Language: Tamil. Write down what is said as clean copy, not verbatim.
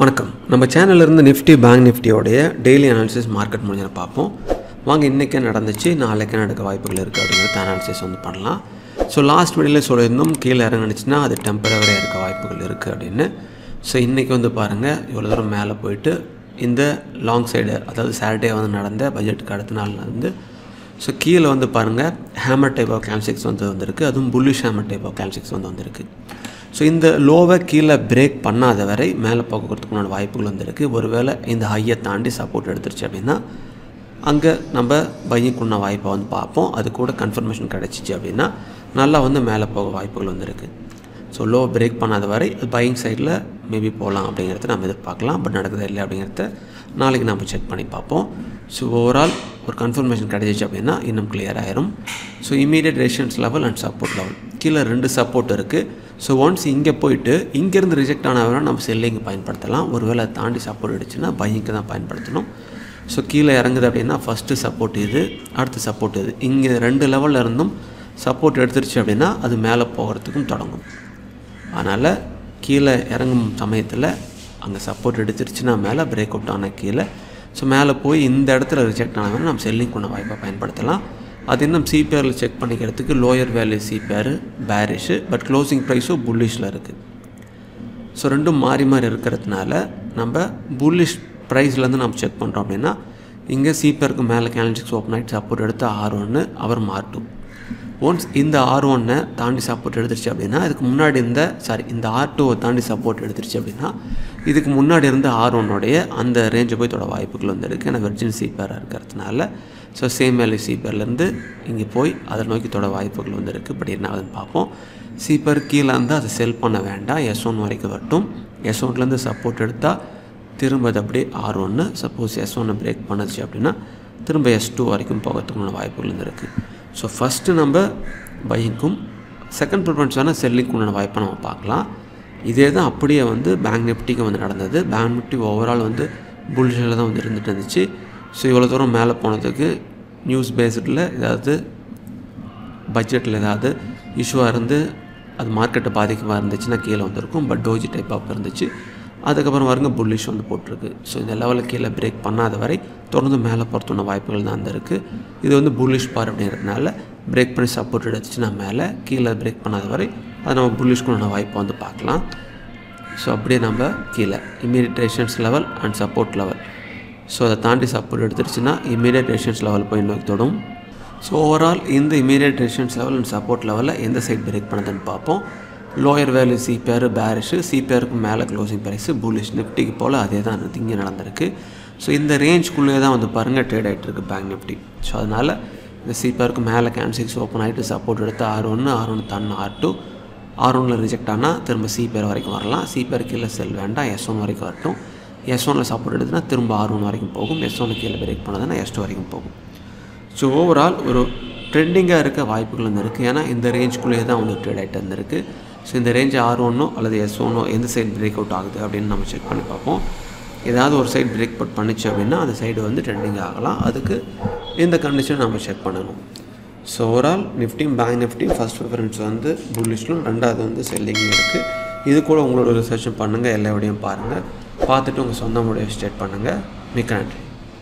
வணக்கம். நம்ம சேனல்ல இருந்து நிஃப்டி பேங்க் நிஃப்டியோடைய டெய்லி அனாலிசிஸ் மார்க்கெட் முடிஞ்சத பார்ப்போம். வாங்க இன்னைக்கு நடந்துச்சு, நாளைக்கு நடக்க வாய்ப்புகள் இருக்குது அப்படிங்கிறத அனாலிசிஸ் பண்ணலாம். ஸோ லாஸ்ட் வீடியோவில் சொல்லியிருந்தோம், கீழே இறங்குனுச்சுன்னா அது டெம்பரவரியாக இருக்க வாய்ப்புகள் இருக்குது அப்படின்னு. ஸோ இன்றைக்கி பாருங்கள், இவ்வளோ தூரம் மேலே போயிட்டு இந்த லாங் சைடு, அதாவது சாட்டர்டே நடந்த பட்ஜெட்டுக்கு அடுத்த நாள் ஸோ கீழே பாருங்கள், ஹேமர் டைப் ஆஃப் கேண்டில்ஸ் வந்திருக்கு. அதுவும் bullish hammer type of candles வந்திருக்கு. ஸோ இந்த லோவை கீழே பிரேக் பண்ணாத வரை மேலே போக்குறதுக்குண்டான வாய்ப்புகள் வந்திருக்கு. ஒருவேளை இந்த ஹையை தாண்டி சப்போர்ட் எடுத்துருச்சு அப்படின்னா அங்கே நம்ம பையிங்குள்ள வாய்ப்பை பார்ப்போம். அது கூட கன்ஃபர்மேஷன் கிடச்சிச்சு அப்படின்னா நல்லா மேலே போக வாய்ப்புகள் வந்திருக்கு. ஸோ லோ பிரேக் பண்ணாத வரை பையிங் சைடில் மேபி போகலாம் அப்படிங்கிறத நம்ம எதிர்பார்க்கலாம். பட் நடக்குதா இல்லை அப்படிங்கிறத நாளைக்கு நம்ம செக் பண்ணி பார்ப்போம். ஸோ ஓவரால் ஒரு கன்ஃபர்மேஷன் கிடச்சிச்சு அப்படின்னா இன்னும் கிளியர் ஆயிரும். So immediate resistance level and support level கீழே 2 சப்போர்ட் இருக்குது. ஸோ ஒன்ஸ் இங்கே போயிட்டு இங்கேருந்து ரிஜெக்ட் ஆனவரை நம்ம செல்லிங்கு பயன்படுத்தலாம். ஒருவேளை தாண்டி சப்போர்ட் அடிச்சுன்னா பையிங்க்கு தான் பயன்படுத்தணும். ஸோ கீழே இறங்குது அப்படின்னா ஃபஸ்ட்டு சப்போர்ட் இது, அடுத்த சப்போர்ட் இது. இங்கே 2 லெவலில் இருந்தும் சப்போர்ட் எடுத்துருச்சு அப்படின்னா அது மேலே போகிறதுக்கும் தொடங்கும். அதனால் கீழே இறங்கும் சமயத்தில் அங்கே சப்போர்ட் எடுத்துருச்சுன்னா மேலே பிரேக் அவுட் ஆன கீழே, ஸோ மேலே போய் இந்த இடத்துல ரிஜெக்ட் ஆனவரை நம்ம செல்லிங் பண்ண வாய்ப்பை பயன்படுத்தலாம். அது இன்னும் சிபிஆரில் செக் பண்ணிக்கிறதுக்கு lower value CPR bearish, but closing ப்ரைஸும் புல்லிஷில் இருக்குது. ஸோ ரெண்டும் மாறி மாறி இருக்கிறதுனால நம்ம புல்லிஷ் ப்ரைஸ்லேருந்து நம்ம செக் பண்ணுறோம் அப்படின்னா இங்கே சிபிஆருக்கு மேலே கேண்டில்ஸ் ஓப்பன் ஆகிட்டு சப்போர்ட் எடுத்து R1 அவர் R2. ஒன்ஸ் இந்த R1 தாண்டி சப்போர்ட் எடுத்துருச்சு அப்படின்னா இதுக்கு முன்னாடி இந்த R2 தாண்டி சப்போர்ட் எடுத்துருச்சு அப்படின்னா இதுக்கு முன்னாடி இருந்த R1 அந்த ரேஞ்சை போய் தொட வாய்ப்புகள் இருக்குது. ஏன்னா வெர்ஜின் சிபிஆராக இருக்கிறதுனால. ஸோ சேம் வேல்யூ சிபிஆர்லேருந்து இங்கே போய் அதை நோக்கி தொட வாய்ப்புகள் இருக்குது. பட் என்ன ஆகுதுன்னு பார்ப்போம். சிபிஆர் கீழே இருந்தால் அதை செல் பண்ண வேண்டாம், S1 வரைக்கும் வரட்டும். S1லேருந்து சப்போர்ட் எடுத்தால் திரும்ப அது அப்படியே R1, சப்போஸ் S1 பிரேக் பண்ணுச்சு அப்படின்னா திரும்ப S2 வரைக்கும் போகிறதுக்குள்ள வாய்ப்புகள் இருக்குது. ஸோ ஃபஸ்ட்டு நம்ம பையிங்க்கும், செகண்ட் ப்ரிஃபரன்ஸ் வேணால் செல்லிங்க்குள்ள வாய்ப்பை நம்ம பார்க்கலாம். இதே தான் அப்படியே பேங்க் நிஃப்டிக்கு நடந்தது. பேங்க் நிஃப்டி ஓவரால் புல்லிஷில் தான் இருந்துட்டு இருந்துச்சு. ஸோ இவ்வளோ தூரம் மேலே போனதுக்கு நியூஸ் பேஸ்டில் ஏதாவது பட்ஜெட்டில் ஏதாவது இஷ்யூவாக இருந்து அது மார்க்கெட்டை பாதிக்கமாக இருந்துச்சுன்னா கீழே வந்திருக்கும். பட் டோஜி டைப் ஆஃப் இருந்துச்சு. அதுக்கப்புறம் வருங்க புல்லிஷ் போட்டிருக்கு. ஸோ இந்த லெவலில் கீழே பிரேக் பண்ணாத வரை தொடர்ந்து மேலே போகிறதுன வாய்ப்புகள் தான் இருக்குது. இது புல்லிஷ் பார் அப்படிங்கிறதுனால பிரேக் பண்ணி சப்போர்ட் எடுத்துச்சுன்னா மேலே, கீழே பிரேக் பண்ணாத வரை அதை நம்ம புல்லிஷ்க்குள்ள வாய்ப்பை பார்க்கலாம். ஸோ அப்படியே நம்ம கீழே immediate resistance level and support level, so அதை தாண்டி சப்போர்ட் எடுத்துருச்சுன்னா இமீடியட் ரெசிஸ்டன்ஸ் லெவல் போய் நோக்கி தொடும். ஸோ ஓவரால் இந்த immediate resistance level and support லெவலில் எந்த சைட் பிரேக் பண்ணுதுன்னு பார்ப்போம். லோயர் வேல்யூ சிபிஆர் பேரிஷு, சிபிஆருக்கு மேலே க்ளோசிங் ப்ரைஸு புல்லிஷ். நிஃப்டிக்கு போல் அதே தான் இங்கே நடந்திருக்கு. ஸோ இந்த ரேஞ்சுக்குள்ளே தான் பாருங்கள் ட்ரேட் ஆகிட்டுருக்கு பேங்க் நிஃப்டி. ஸோ அதனால் இந்த சிபிஆருக்கு மேலே கேண்டில்ஸ் ஓப்பன் ஆகிட்டு சப்போர்ட் எடுத்து R1 தாண்டின R2, R1 ரிஜெக்ட் ஆனால் திரும்ப சிபிஆர் வரைக்கும் வரலாம். சிபிஆர் கீழே செல் வேண்டாம், S1 வரைக்கும் வரட்டும். S1 சப்போர்ட் எடுத்துனா திரும்ப R1 வரைக்கும் போகும். S1 கீழே பிரேக் பண்ணதுன்னா S2 வரைக்கும் போகும். ஸோ ஓவரால் ஒரு ட்ரெண்டிங்காக இருக்க வாய்ப்புகள் இருக்குது. ஏன்னா இந்த ரேஞ்சுக்குள்ளேயே தான் ட்ரேட் ஆகிட்டு இருந்திருக்கு. ஸோ இந்த ரேஞ்ச் R1 அல்லது S1 எந்த சைடு பிரேக் அவுட் ஆகுது அப்படின்னு நம்ம செக் பண்ணி பார்ப்போம். ஏதாவது ஒரு சைடு பிரேக் அவுட் பண்ணிச்சு அப்படின்னா அந்த சைடு ட்ரெண்டிங் ஆகலாம். அதுக்கு இந்த கண்டிஷன் நம்ம செக் பண்ணணும். ஸோ ஓவரால் நிஃப்டியும் பேங்க் நிஃப்டியும் ஃபஸ்ட் ப்ரிஃபரன்ஸ் புல்லிஷ்லும், ரெண்டாவது செல்லிங்கும் இருக்குது. இது கூட உங்களோட ரிசர்ச்சும் பண்ணுங்கள், எல்லா விடையும் பாருங்கள். பார்த்துட்டு உங்கள் சொந்த முடிவை ஸ்டேட் பண்ணுங்கள். மிக்க நன்றி.